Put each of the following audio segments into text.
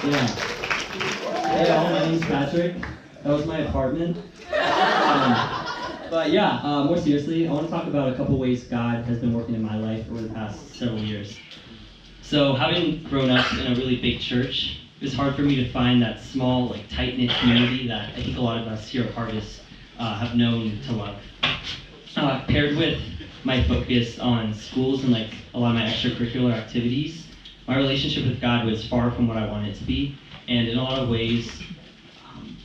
Yeah. Hey all, my name's Patrick. That was my apartment. But yeah, more seriously, I want to talk about a couple ways God has been working in my life over the past several years. So having grown up in a really big church, it was hard for me to find that small, like tight-knit community that I think a lot of us here at Harvest have known to love. Paired with my focus on schools and like a lot of my extracurricular activities, my relationship with God was far from what I wanted it to be. And in a lot of ways,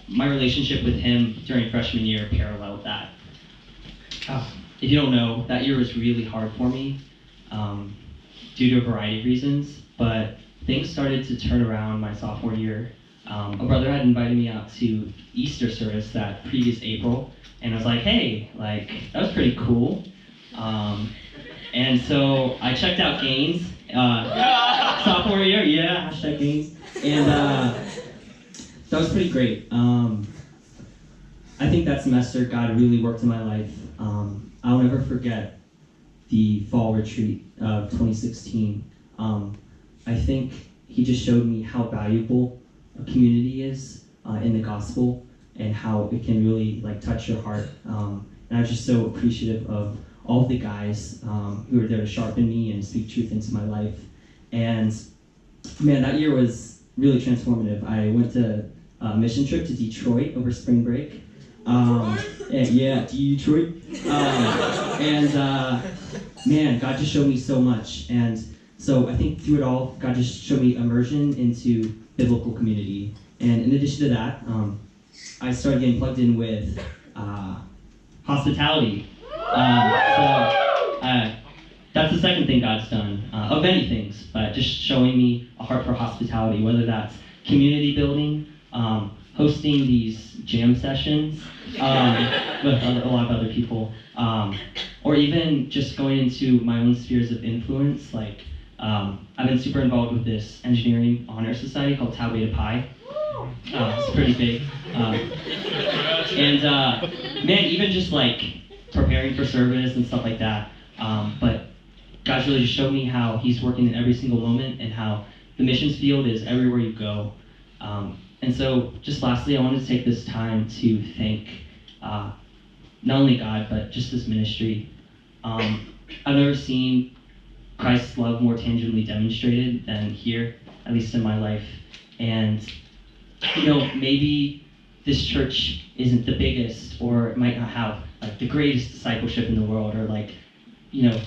my relationship with Him during freshman year paralleled that. If you don't know, that year was really hard for me due to a variety of reasons, but things started to turn around my sophomore year. A brother had invited me out to Easter service that previous April, and I was like, hey, like, that was pretty cool. And so I checked out Gaines, sophomore year, yeah, hashtag Gaines, and that was pretty great. I think that semester God really worked in my life. I'll never forget the fall retreat of 2016. I think He just showed me how valuable a community is in the gospel and how it can really like touch your heart. And I was just so appreciative of all of the guys who were there to sharpen me and speak truth into my life. And man, that year was really transformative. I went to a mission trip to Detroit over spring break. And yeah, Detroit. Man, God just showed me so much. And so I think through it all, God just showed me immersion into biblical community. And in addition to that, I started getting plugged in with hospitality. That's the second thing God's done, of many things, but just showing me a heart for hospitality, whether that's community building, hosting these jam sessions with a lot of other people, or even just going into my own spheres of influence. Like, I've been super involved with this engineering honor society called Tau Beta Pi. It's pretty big. Man, even just like preparing for service and stuff like that. But God's really just showed me how He's working in every single moment and how the missions field is everywhere you go. And so, just lastly, I wanted to take this time to thank not only God, but just this ministry. I've never seen Christ's love more tangibly demonstrated than here, at least in my life. And, you know, maybe this church isn't the biggest, or it might not have like the greatest discipleship in the world, or like, you know,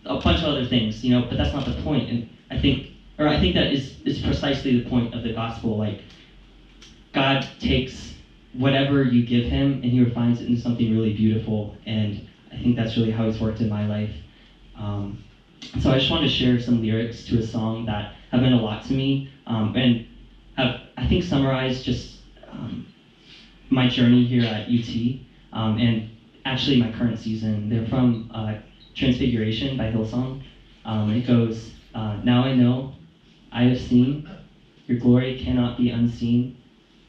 a bunch of other things, you know, but that's not the point. And I think that is precisely the point of the gospel. Like, God takes whatever you give Him and He refines it into something really beautiful. And I think that's really how He's worked in my life. So I just wanted to share some lyrics to a song that have meant a lot to me, and have, I think, summarized just my journey here at UT, and actually my current season. They're from Transfiguration by Hillsong. It goes, now I know, I have seen, your glory cannot be unseen.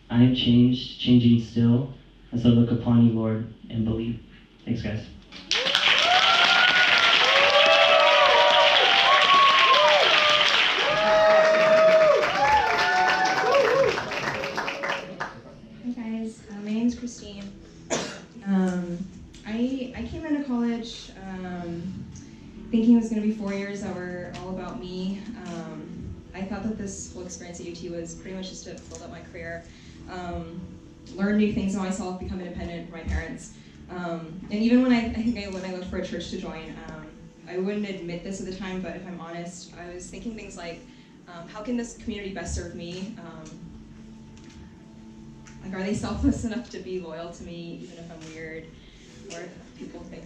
I am changed, changing still, as I look upon you, Lord, and believe. Thanks, guys. Hi guys, my name's Christine. I came into college thinking it was going to be 4 years that were all about me. I thought that this whole experience at UT was pretty much just to build up my career, learn new things about myself, become independent from my parents. And even when I looked for a church to join, I wouldn't admit this at the time, but if I'm honest, I was thinking things like, how can this community best serve me? Like, are they selfless enough to be loyal to me, even if I'm weird, or if people think,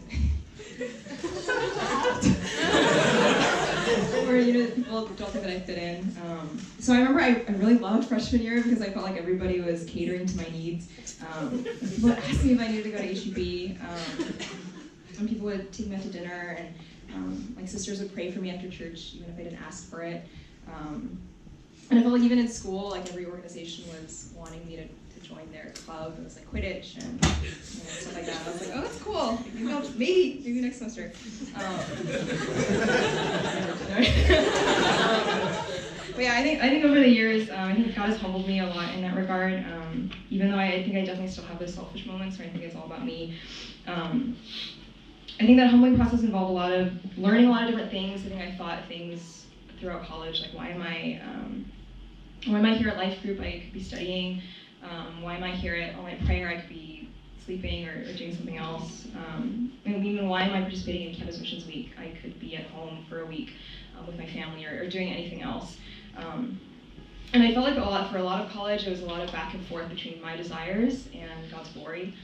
or people don't think that I fit in. So I remember I really loved freshman year because I felt like everybody was catering to my needs. People would ask me if I needed to go to HEB. Some people would take me out to dinner, and my sisters would pray for me after church, even if I didn't ask for it. And I felt like even in school, like every organization was wanting me to join their club. It was like Quidditch and stuff like that. I was like, oh, that's cool. Maybe next semester. But yeah, I I think over the years, I think God has humbled me a lot in that regard. Even though I think I definitely still have those selfish moments where I think it's all about me. I think that humbling process involved a lot of learning a lot of different things. I think I thought things throughout college, like why am I here at life group? I could be studying. Why am I here at all night prayer? I could be sleeping or doing something else. And even why am I participating in Campus Missions Week? I could be at home for a week with my family or doing anything else. And I felt like for a lot of college, it was a lot of back and forth between my desires and God's glory.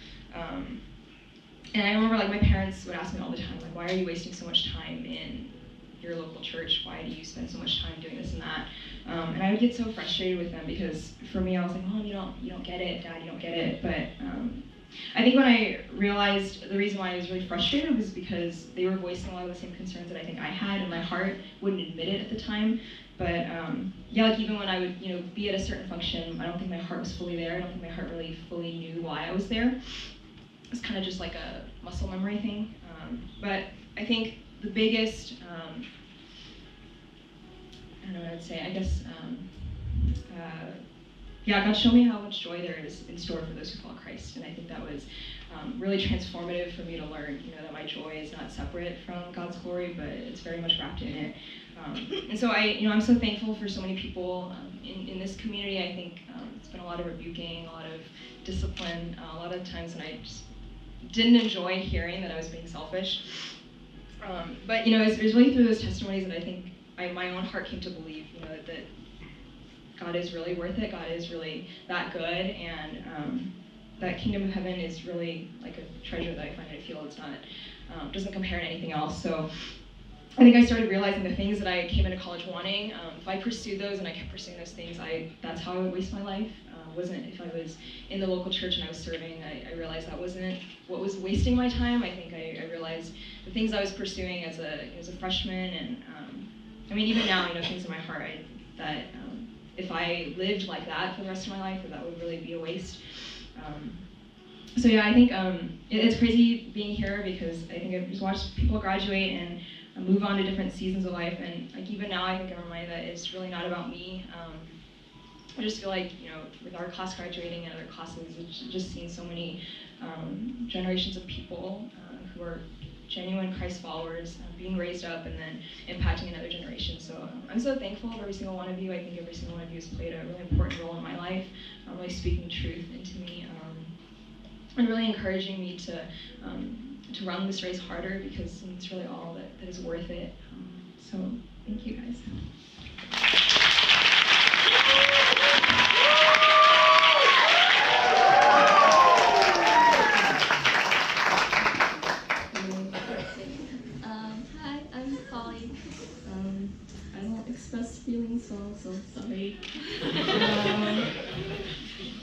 And I remember like my parents would ask me all the time, like, why are you wasting so much time in your local church? Why do you spend so much time doing this and that? And I would get so frustrated with them because for me, I was like, Mom, you don't get it, Dad, you don't get it. But I think when I realized the reason why I was really frustrated was because they were voicing a lot of the same concerns that I think I had, and my heart wouldn't admit it at the time. But yeah, like even when I would be at a certain function, I don't think my heart was fully there. I don't think my heart really fully knew why I was there. It was kind of just like a muscle memory thing. But I think the biggest, I don't know what I'd say, I guess, yeah, God showed me how much joy there is in store for those who follow Christ, and I think that was really transformative for me to learn, that my joy is not separate from God's glory, but it's very much wrapped in it. And so I'm so thankful for so many people in this community. I think it's been a lot of rebuking, a lot of discipline, a lot of times when I just didn't enjoy hearing that I was being selfish. But it was really through those testimonies that I think my own heart came to believe, that God is really worth it. God is really that good, and that kingdom of heaven is really like a treasure that I find in a field. It's not doesn't compare to anything else. So I think I started realizing the things that I came into college wanting. If I pursued those and I kept pursuing those things, that's how I would waste my life. Wasn't if I was in the local church and I was serving. I realized that wasn't what was wasting my time. I think I realized the things I was pursuing as a freshman, and I mean even now, things in my heart that if I lived like that for the rest of my life, that would really be a waste. So yeah, I think it's crazy being here because I think I've just watched people graduate and move on to different seasons of life, and like even now I think I'm reminded that it's really not about me. I just feel like, with our class graduating and other classes, it's just seen so many generations of people who are genuine Christ followers being raised up and then impacting another generation. So I'm so thankful for every single one of you. I think every single one of you has played a really important role in my life, really speaking truth into me, and really encouraging me to run this race harder, because it's really all that is worth it. So thank you guys. Hi, I'm Polly. I won't express feelings, so I'm so sorry.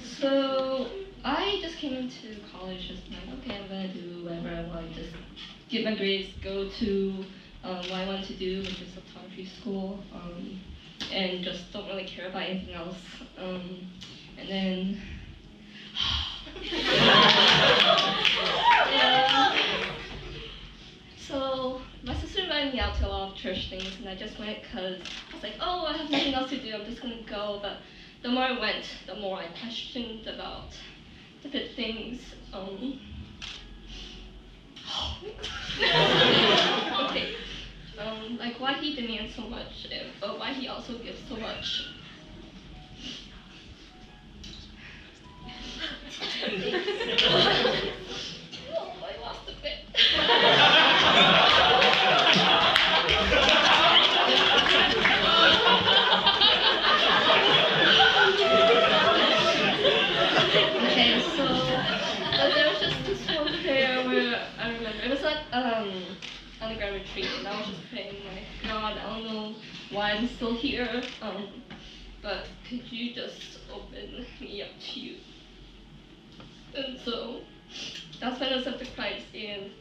So I just came into college just like, okay, I'm gonna do whatever I want, just get my grades, go to what I want to do, which is photography school, and just don't really care about anything else. And then so my sister invited me out to a lot of church things, and I just went because I was like, oh, I have nothing else to do, I'm just gonna go. But the more I went, the more I questioned about different things. Okay. Like why he demands so much, but why he also gives so much. Oh, I lost a bit. Okay, so there was just this one prayer where I remember it was like undergrad retreat, and I was just praying like, God, I don't know why I'm still here, but could you just open me up to you? And so that's when I accepted Christ, and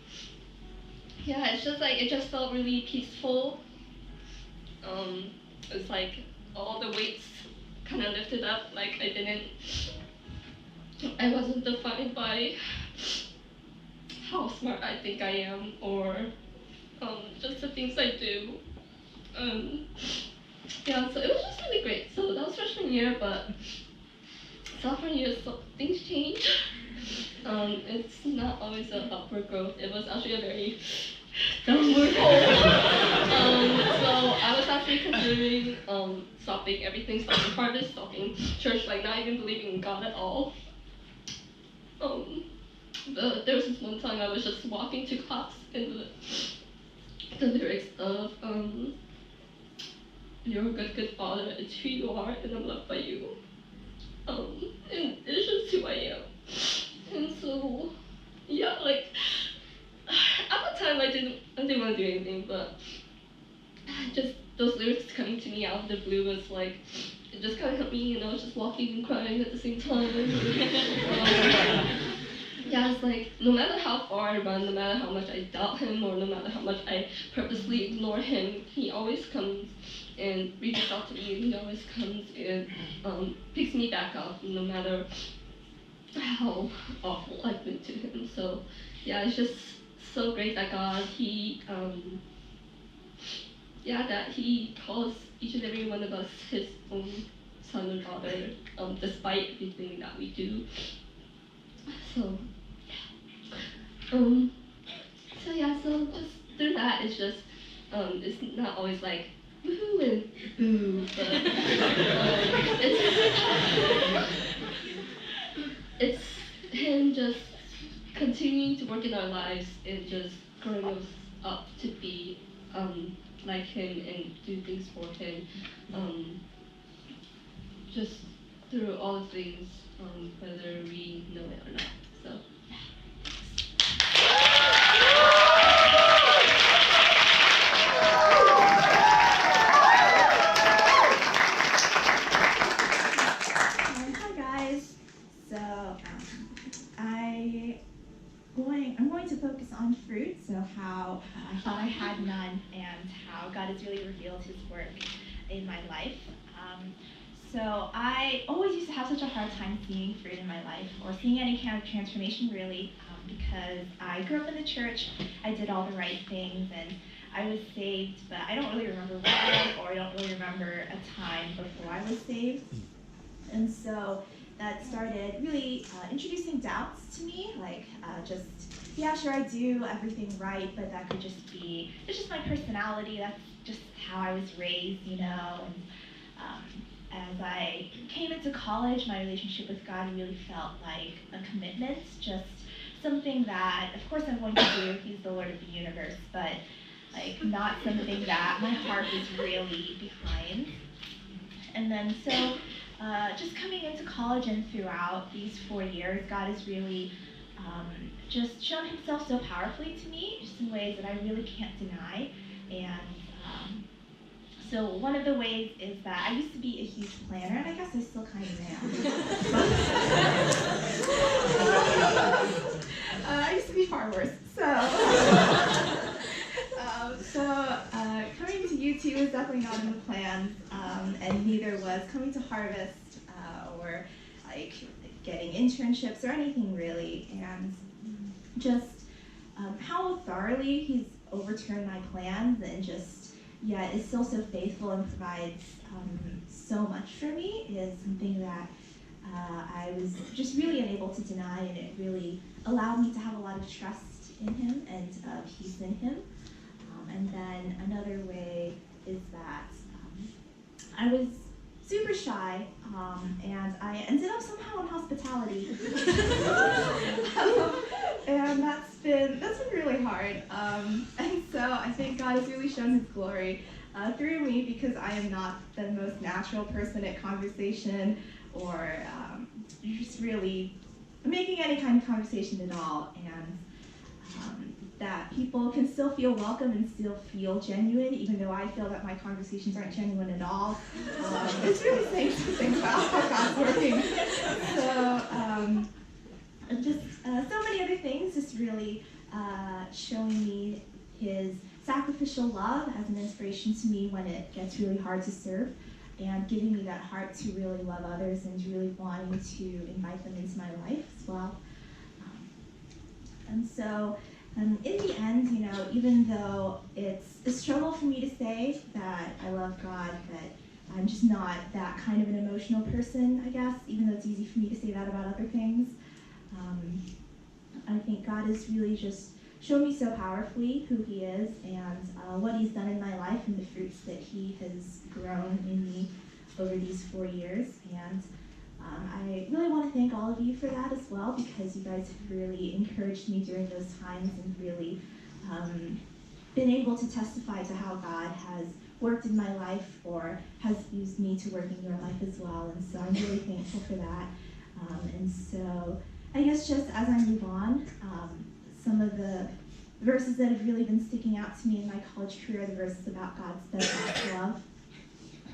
yeah, it's just like it just felt really peaceful. It's like all the weights kind of lifted up, like I wasn't defined by how smart I think I am, or just the things I do. Yeah, so it was just really great. So year, but sophomore year, things change. It's not always an upward growth. It was actually a very downward hole. So I was actually considering stopping everything, stopping harvest, stopping church, like not even believing in God at all. But there was this one time I was just walking to class and the lyrics of "You're a good, good father, it's who you are, and I'm loved by you." And it's just who I am. And so, yeah, like at the time I didn't want to do anything, but just those lyrics coming to me out of the blue was like, it just kind of hit me, and I was just walking and crying at the same time. Yeah, it's like, no matter how far I run, no matter how much I doubt him, or no matter how much I purposely ignore him, he always comes and reaches out to me, and he always comes and picks me back up, no matter how awful I've been to him. So, yeah, it's just so great that God, that he calls each and every one of us his own son or daughter, despite everything that we do. So, so just through that, it's just, it's not always like, woohoo and boo, but it's him just continuing to work in our lives and just growing us up to be like him and do things for him, just through all the things, whether we know it or not. So. Hi guys. So I'm going to focus on fruit. So how I thought I had none, and how God has really revealed His work in my life. So I always used to have such a hard time seeing fruit in my life, or seeing any kind of transformation really, because I grew up in the church, I did all the right things, and I was saved, but I don't really remember when, or I don't really remember a time before I was saved. And so that started really introducing doubts to me, like yeah, sure, I do everything right, but that could just be, it's just my personality, that's just how I was raised, you know. And as I came into college, my relationship with God really felt like a commitment, just something that, of course I'm going to do, He's the Lord of the universe, but like not something that my heart was really behind. And then so, just coming into college and throughout these 4 years, God has really just shown Himself so powerfully to me, just in ways that I really can't deny. And so one of the ways is that I used to be a huge planner, and I guess I still kind of am. I used to be far worse. So coming to UT was definitely not in the plans, and neither was coming to Harvest or like getting internships or anything really. And just how thoroughly He's overturned my plans, and just yet is still so faithful and provides so much for me is something that I was just really unable to deny, and it really allowed me to have a lot of trust in Him and peace in Him. And then another way is that I was super shy, and I ended up somehow in hospitality. And that's been really hard. And so I think God has really shown His glory through me, because I am not the most natural person at conversation, or just really making any kind of conversation at all. And that people can still feel welcome and still feel genuine, even though I feel that my conversations aren't genuine at all. It's really saying something about how God's working. So, just so many other things, just really showing me His sacrificial love as an inspiration to me when it gets really hard to serve, and giving me that heart to really love others and really wanting to invite them into my life as well. And so, in the end, you know, even though it's a struggle for me to say that I love God, that I'm just not that kind of an emotional person, I guess, even though it's easy for me to say that about other things. I think God has really just shown me so powerfully who he is and what he's done in my life and the fruits that he has grown in me over these 4 years. And I really want to thank all of you for that as well, because you guys have really encouraged me during those times and really been able to testify to how God has worked in my life or has used me to work in your life as well. And so I'm really thankful for that. And so I guess just as I move on, some of the verses that have really been sticking out to me in my college career are the verses about God's steadfast love.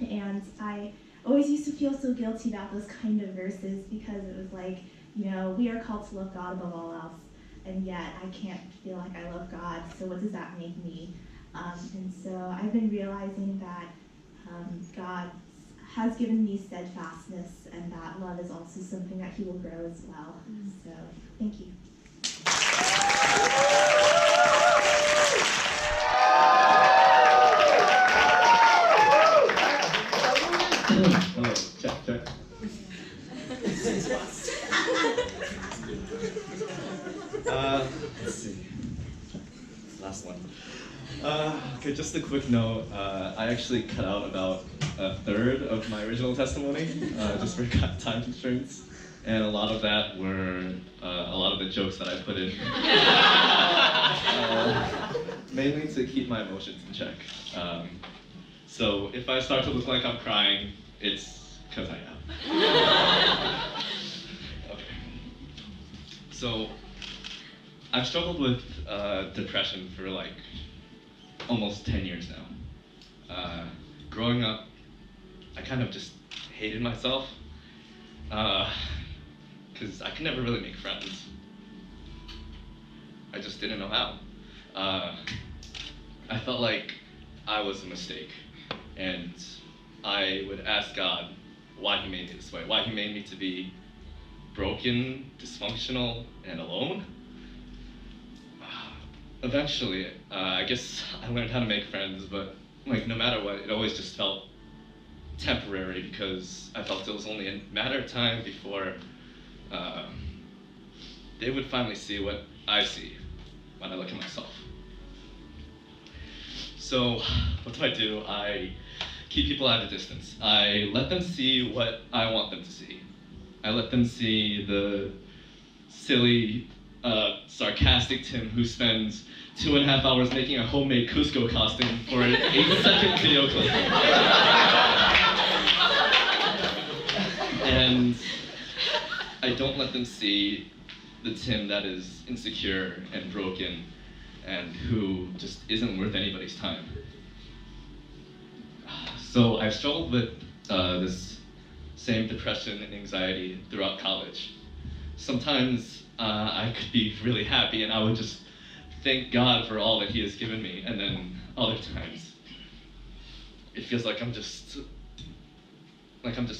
And I always used to feel so guilty about those kind of verses because it was like, you know, we are called to love God above all else, and yet I can't feel like I love God, so what does that make me? And so I've been realizing that God has given me steadfastness, and that love is also something that he will grow as well. So thank you. Hello, check. Let's see. Last one. Okay, just a quick note. I actually cut out about a third of my original testimony, just for time constraints, and a lot of that were a lot of the jokes that I put in, mainly to keep my emotions in check. So if I start to look like I'm crying, it's because I am. Okay. So I've struggled with depression for like almost 10 years now. Growing up, I kind of just hated myself because I could never really make friends. I just didn't know how. I felt like I was a mistake, and I would ask God why he made me this way, why he made me to be broken, dysfunctional, and alone. Eventually, I guess I learned how to make friends, but like no matter what, it always just felt temporary because I felt it was only a matter of time before they would finally see what I see when I look at myself. So what do? I keep people at a distance. I let them see what I want them to see. I let them see the silly, sarcastic Tim who spends 2.5 hours making a homemade Cusco costume for an 8-second video clip. And I don't let them see the Tim that is insecure and broken and who just isn't worth anybody's time. So I've struggled with this same depression and anxiety throughout college. Sometimes I could be really happy and I would just thank God for all that he has given me, and then other times it feels like I'm just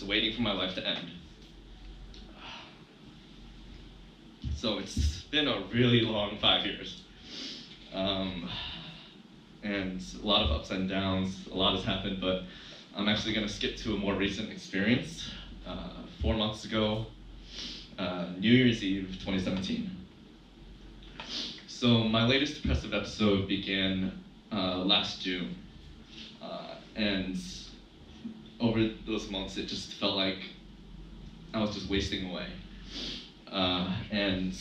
waiting for my life to end. So it's been a really long 5 years. And a lot of ups and downs, a lot has happened, but I'm actually going to skip to a more recent experience. 4 months ago, New Year's Eve 2017. So my latest depressive episode began last June. And over those months, it just felt like I was just wasting away. And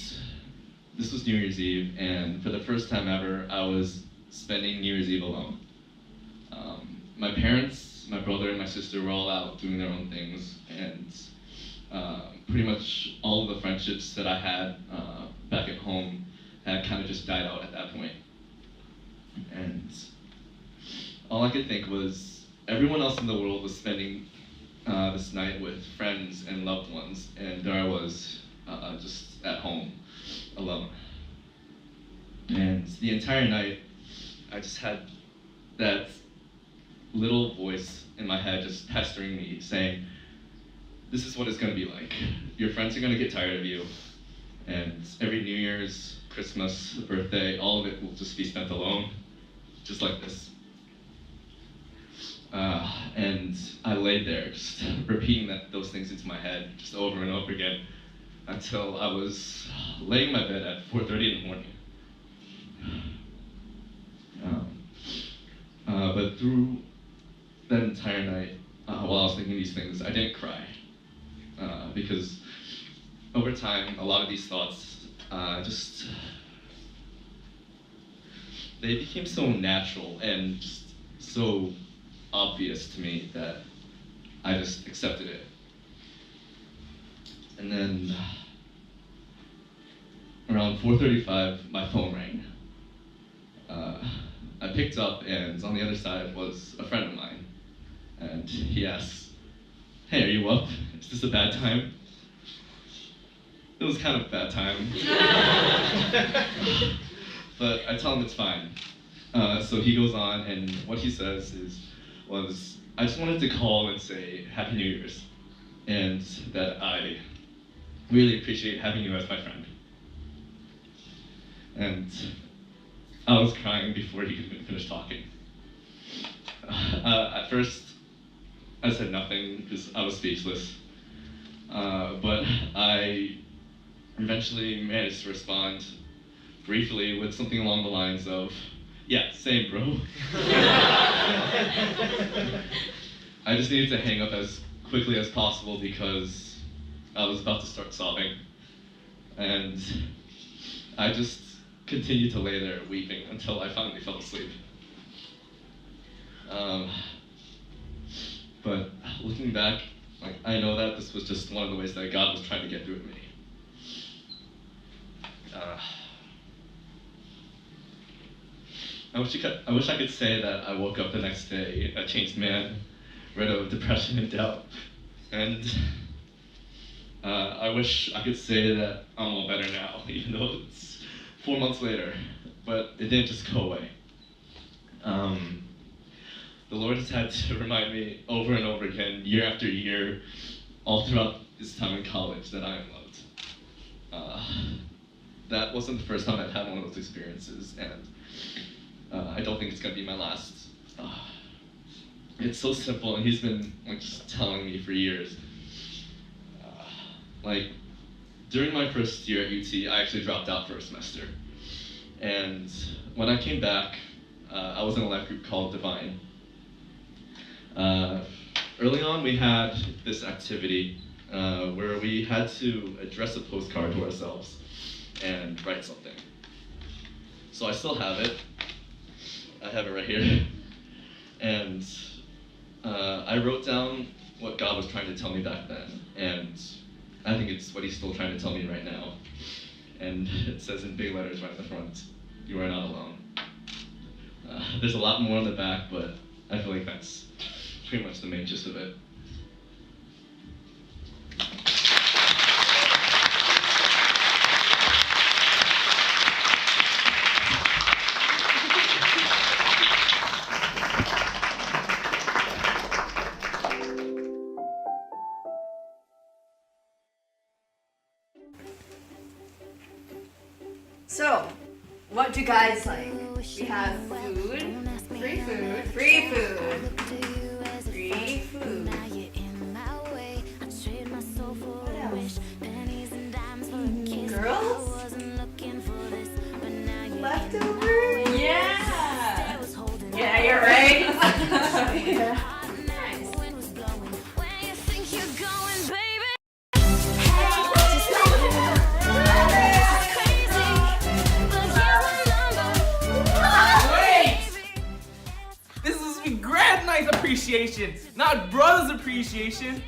this was New Year's Eve, and for the first time ever, I was spending New Year's Eve alone. My parents, my brother, and my sister were all out doing their own things, and pretty much all of the friendships that I had back at home had kind of just died out at that point. And all I could think was everyone else in the world was spending this night with friends and loved ones, and there I was just at home alone. And the entire night, I just had that little voice in my head just pestering me, saying, this is what it's going to be like. Your friends are going to get tired of you, and every New Year's, Christmas, birthday, all of it will just be spent alone, just like this. And I laid there, just repeating those things into my head, just over and over again, until I was laying in my bed at 4:30 in the morning. But through that entire night, while I was thinking these things, I didn't cry, because over time, a lot of these thoughts they became so natural and just so obvious to me that I just accepted it. And then around 4:35, my phone rang. I picked up, and on the other side was a friend of mine. And he asked, "Hey, are you up? Is this a bad time?" It was kind of a bad time. But I tell him it's fine. So he goes on, and what he says was, "I just wanted to call and say Happy New Year's, and that I really appreciate having you as my friend." And I was crying before he could even finish talking. At first, I said nothing because I was speechless. But I eventually managed to respond briefly with something along the lines of, "Yeah, same, bro." I just needed to hang up as quickly as possible because I was about to start sobbing. And I just continued to lay there weeping until I finally fell asleep. But looking back, I know that this was just one of the ways that God was trying to get through to me. I wish I could say that I woke up the next day a changed man, rid of depression and doubt. And I wish I could say that I'm all better now, even though it's 4 months later. But it didn't just go away. The Lord has had to remind me over and over again, year after year, all throughout this time in college, that I am loved. That wasn't the first time I've had one of those experiences, and I don't think it's gonna be my last. It's so simple, and he's been just telling me for years. During my first year at UT, I actually dropped out for a semester, and when I came back, I was in a life group called Divine. Early on, we had this activity where we had to address a postcard to ourselves and write something. So I still have it. I have it right here. And I wrote down what God was trying to tell me back then, and I think it's what he's still trying to tell me right now. And it says in big letters right in the front, "You are not alone." There's a lot more on the back, but I feel like that's pretty much the main gist of it. So, what do you guys like? We have food, free food, free food, free food. What else? Girls? Leftovers? Yeah! Yeah, you're right. Yeah. Grad night appreciation, not brothers appreciation.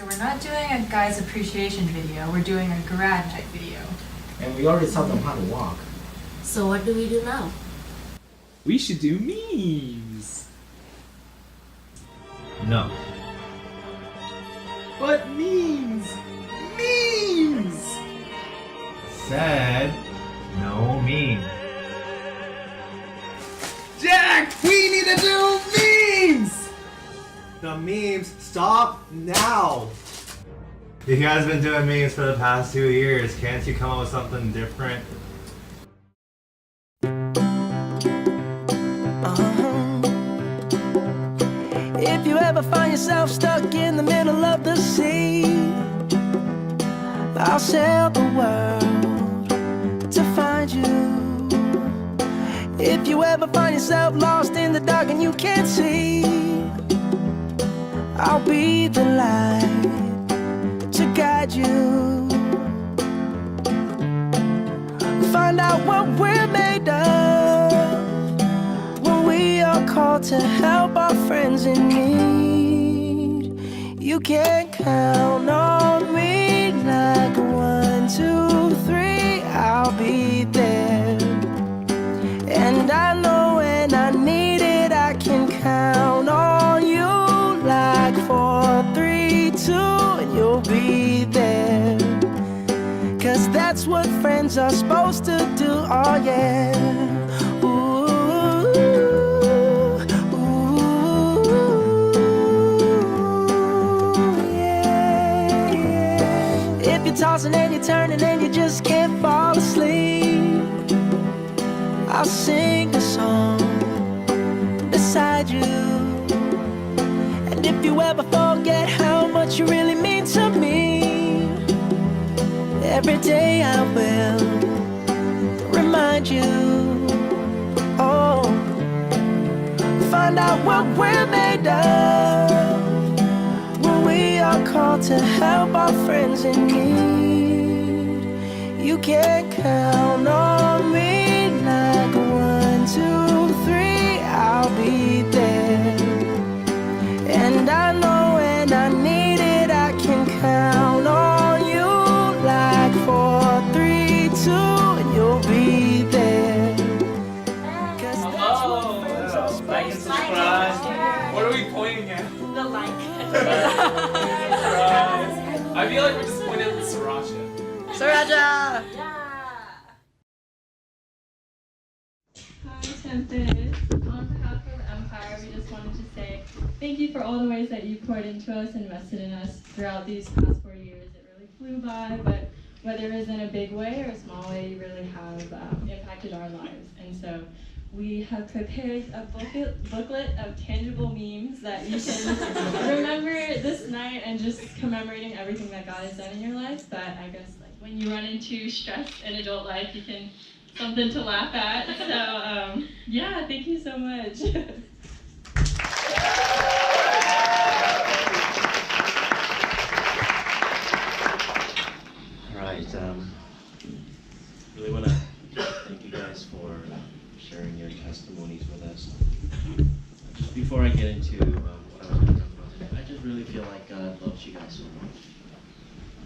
We're not doing a guy's appreciation video, we're doing a grad night video. And we already taught them how to walk. So what do we do now? We should do memes. No. But memes! Memes! Said no meme. Jack, we need to do memes! The memes stop now. You guys have been doing memes for the past 2 years. Can't you come up with something different? If you ever find yourself stuck in the middle of the sea, I'll sail the world to find you. If you ever find yourself lost in the dark and you can't see, I'll be the light to guide you. Find out what we're made of when we are called to help our friends in need. You can count on me like 1, 2, 3, I'll be there. And I know when I need it, I can count on you like 4, 3, 2, and you'll be there. 'Cause that's what friends are supposed to do, oh yeah. Ooh, yeah, yeah. If you're tossing and you're turning and you just can't fall asleep, I'll sing a song beside you. And if you ever forget how much you really mean to me, every day I will remind you. Oh, find out what we're made of when we are called to help our friends in need. You can count on me like 1, 2, 3, I'll be there. And I know when I need it, I can count on you like 4, 3, 2, and you'll be there. 'Cause that's what friends are supposed Like and subscribe. What are we pointing at? The like. I feel like we're just pointing at the sriracha. Sriracha! Hi, Tempest. On behalf of Empire, we just wanted to say thank you for all the ways that you poured into us and invested in us throughout these past 4 years. It really flew by, but whether it was in a big way or a small way, you really have impacted our lives. And so we have prepared a booklet of tangible memes that you can remember this night and just commemorating everything that God has done in your life. But I guess like when you run into stress in adult life, you can something to laugh at. So yeah, thank you so much. All right. Really want to thank you guys for sharing your testimonies with us. Just before I get into what I was going to talk about today, I just really feel like God loves you guys so much.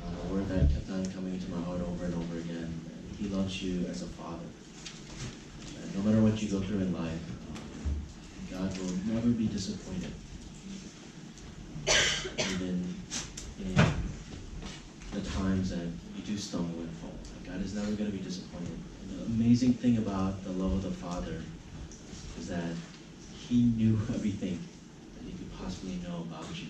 A word that kept on coming into my heart over and over again. He loves you as a father. And no no matter what you go through in life, God will never be disappointed. Even in the times that you do stumble and fall, God is never going to be disappointed. And the amazing thing about the love of the Father is that He knew everything that He could possibly know about you.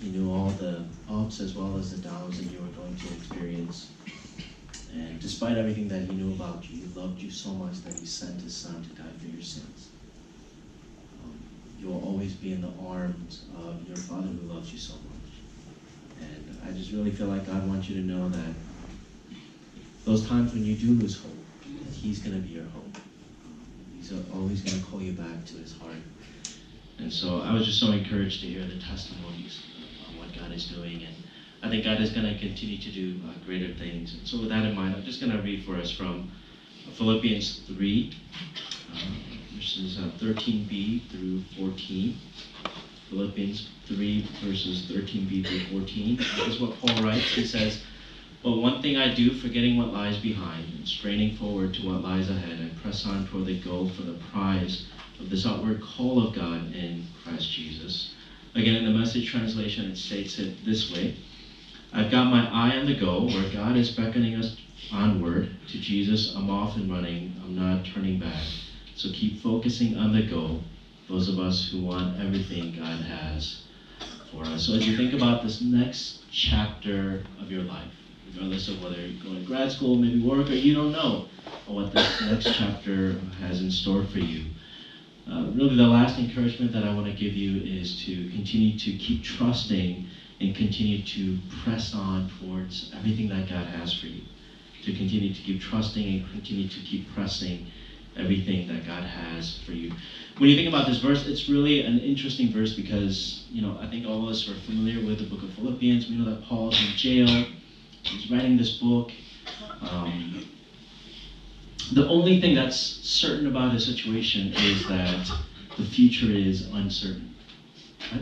He knew all the ups as well as the downs that you were going to experience. And despite everything that He knew about you, He loved you so much that He sent His Son to die for your sins. You will always be in the arms of your Father who loves you so much. And I just really feel like God wants you to know that those times when you do lose hope, that He's going to be your hope. He's always going to call you back to His heart. And so I was just so encouraged to hear the testimonies of what God is doing. And I think God is going to continue to do greater things. And so with that in mind, I'm just going to read for us from Philippians 3, verses 13b through 14. Philippians 3, verses 13b through 14. This is what Paul writes. He says, "But one thing I do, forgetting what lies behind and straining forward to what lies ahead, I press on toward the goal for the prize of this outward call of God in Christ Jesus." Again, in the Message translation, it states it this way: "I've got my eye on the goal, where God is beckoning us onward to Jesus. I'm off and running. I'm not turning back. So keep focusing on the goal, those of us who want everything God has for us." So as you think about this next chapter of your life, regardless of whether you're going to grad school, maybe work, or you don't know what this next chapter has in store for you, really the last encouragement that I want to give you is to continue to keep trusting and continue to press on towards everything that God has for you. To continue to keep trusting and continue to keep pressing everything that God has for you. When you think about this verse, it's really an interesting verse because, I think all of us are familiar with the book of Philippians. We know that Paul's in jail. He's writing this book. The only thing that's certain about his situation is that the future is uncertain.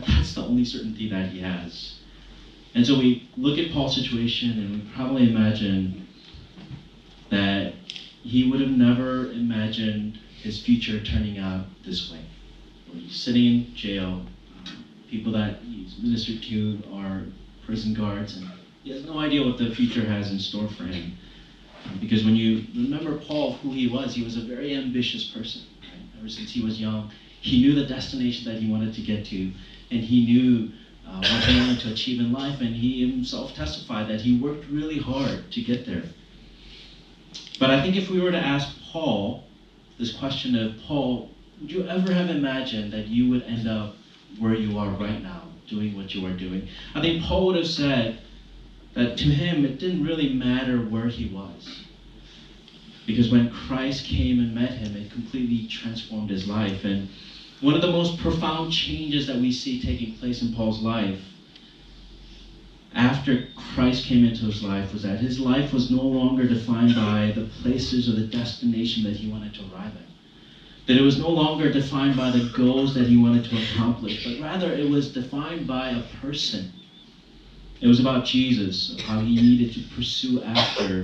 That's the only certainty that he has. And so we look at Paul's situation and we probably imagine that he would have never imagined his future turning out this way. He's sitting in jail. People that he's ministered to are prison guards, and he has no idea what the future has in store for him. Because when you remember Paul, who he was a very ambitious person. Right? Ever since he was young, he knew the destination that he wanted to get to, and he knew what he wanted to achieve in life, and he himself testified that he worked really hard to get there. But I think if we were to ask Paul this question of, Paul, would you ever have imagined that you would end up where you are right now, doing what you are doing? I think Paul would have said that to him it didn't really matter where he was. Because when Christ came and met him, it completely transformed his life. And one of the most profound changes that we see taking place in Paul's life after Christ came into his life was that his life was no longer defined by the places or the destination that he wanted to arrive at. That it was no longer defined by the goals that he wanted to accomplish, but rather it was defined by a person. It was about Jesus, how he needed to pursue after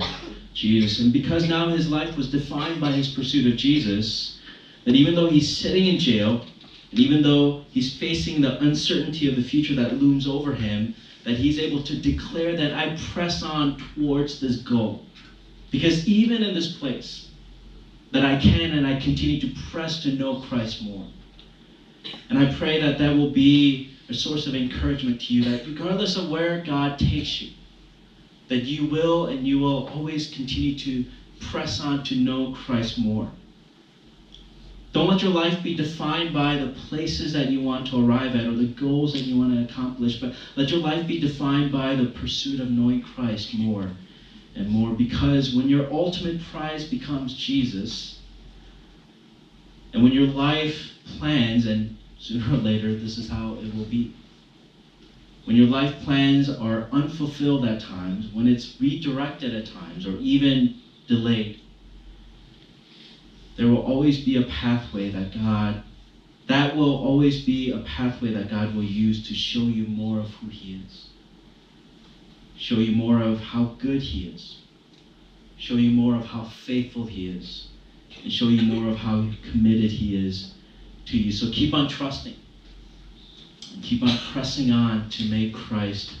Jesus. And because now his life was defined by his pursuit of Jesus, that even though he's sitting in jail, and even though he's facing the uncertainty of the future that looms over him, that he's able to declare that I press on towards this goal. Because even in this place, that I can and I continue to press to know Christ more. And I pray that that will be a source of encouragement to you, that regardless of where God takes you, that you will and you will always continue to press on to know Christ more. Don't let your life be defined by the places that you want to arrive at or the goals that you want to accomplish, but let your life be defined by the pursuit of knowing Christ more and more, because when your ultimate prize becomes Jesus, and when your life plans, and sooner or later this is how it will be, when your life plans are unfulfilled at times, when it's redirected at times, or even delayed, there will always be a pathway that God will use to show you more of who he is. Show you more of how good he is. Show you more of how faithful he is. and show you more of how committed He is to you. So keep on trusting. And keep on pressing on to make Christ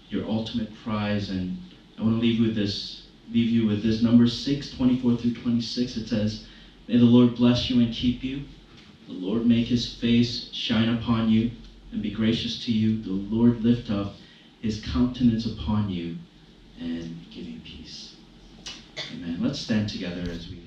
your ultimate prize. And I want to leave you with this, Numbers 6:24-26. It says, "May the Lord bless you and keep you. The Lord make His face shine upon you and be gracious to you. The Lord lift up His countenance upon you and give you peace." Amen. Let's stand together as we